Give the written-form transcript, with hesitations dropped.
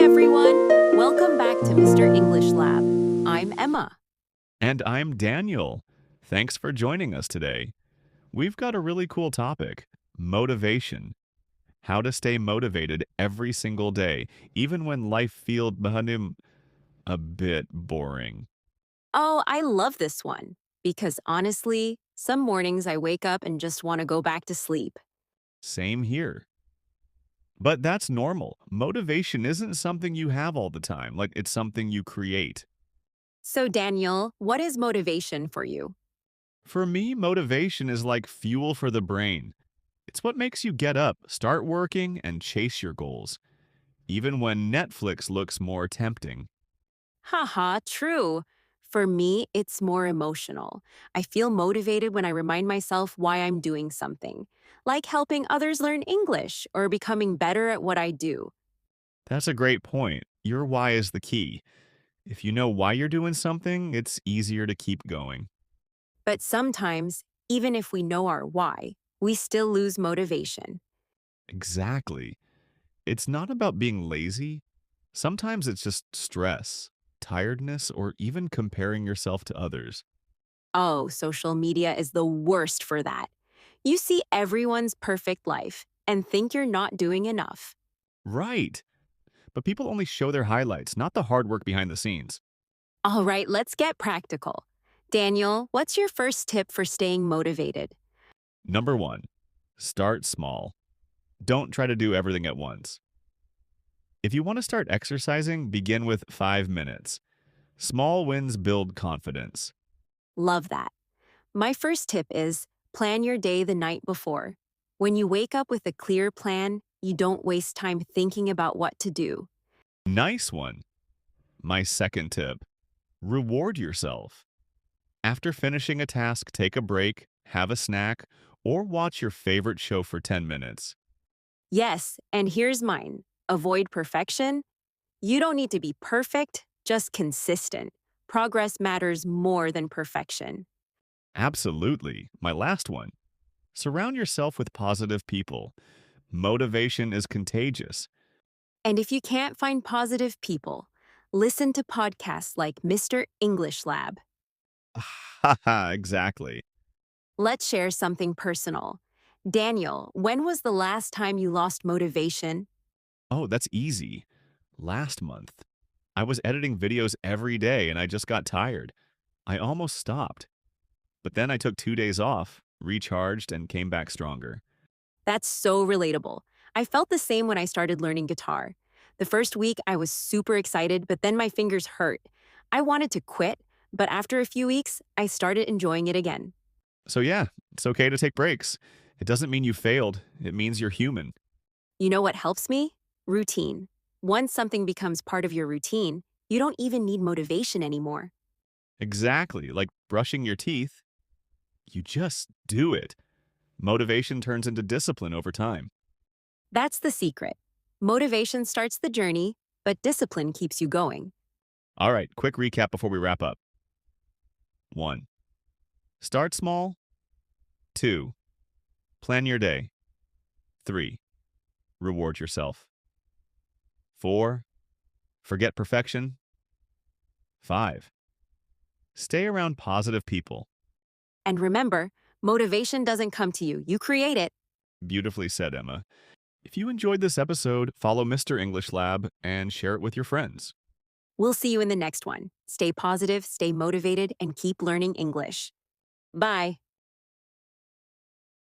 everyone. Welcome back to Mr. English Lab. I'm Emma. And I'm Daniel. Thanks for joining us today. We've got a really cool topic motivation. How to stay motivated every single day, even when life feels a bit boring. Oh, I love this one because honestly, some mornings I wake up and just want to go back to sleep. Same here. But that's normal. Motivation isn't something you have all the time, like it's something you create. So, Daniel, what is motivation for you? For me, motivation is like fuel for the brain. It's what makes you get up, start working, and chase your goals, even when Netflix looks more tempting. Haha, true. For me, it's more emotional. I feel motivated when I remind myself why I'm doing something, like helping others learn English or becoming better at what I do. That's a great point. Your why is the key. If you know why you're doing something, it's easier to keep going. But sometimes, even if we know our why, we still lose motivation. Exactly. It's not about being lazy. Sometimes it's just stress, tiredness, or even comparing yourself to others. Oh, social media is the worst for that. You see everyone's perfect life and think you're not doing enough. Right. But people only show their highlights, not the hard work behind the scenes. All right, let's get practical. Daniel, what's your first tip for staying motivated? Number one, start small. Don't try to do everything at once. If you want to start exercising, begin with 5 minutes. Small wins build confidence. Love that. My first tip is plan your day the night before. When you wake up with a clear plan, you don't waste time thinking about what to do. Nice one. My second tip, reward yourself. After finishing a task, take a break, have a snack, or watch your favorite show for 10 minutes. Yes, and here's mine. Avoid perfection. You don't need to be perfect, just consistent. Progress matters more than perfection. Absolutely. My last one, surround yourself with positive people. Motivation is contagious. And if you can't find positive people, listen to podcasts like Mr. English Lab. Haha, exactly. Let's share something personal. Daniel, when was the last time you lost motivation? Oh, that's easy. Last month, I was editing videos every day and I just got tired. I almost stopped. But then I took 2 days off, recharged, and came back stronger. That's so relatable. I felt the same when I started learning guitar. The first week, I was super excited, but then my fingers hurt. I wanted to quit, but after a few weeks, I started enjoying it again. So, yeah, it's okay to take breaks. It doesn't mean you failed, it means you're human. You know what helps me? Routine. Once something becomes part of your routine, you don't even need motivation anymore. Exactly, like brushing your teeth, you just do it. Motivation turns into discipline over time. That's the secret. Motivation starts the journey, but discipline keeps you going. All right, quick recap before we wrap up. 1. Start small. 2. Plan your day. 3. Reward yourself. 4. Forget perfection. 5. Stay around positive people. And remember, motivation doesn't come to you, you create it. Beautifully said, Emma. If you enjoyed this episode, follow Mr. English Lab and share it with your friends. We'll see you in the next one. Stay positive, stay motivated, and keep learning English. Bye.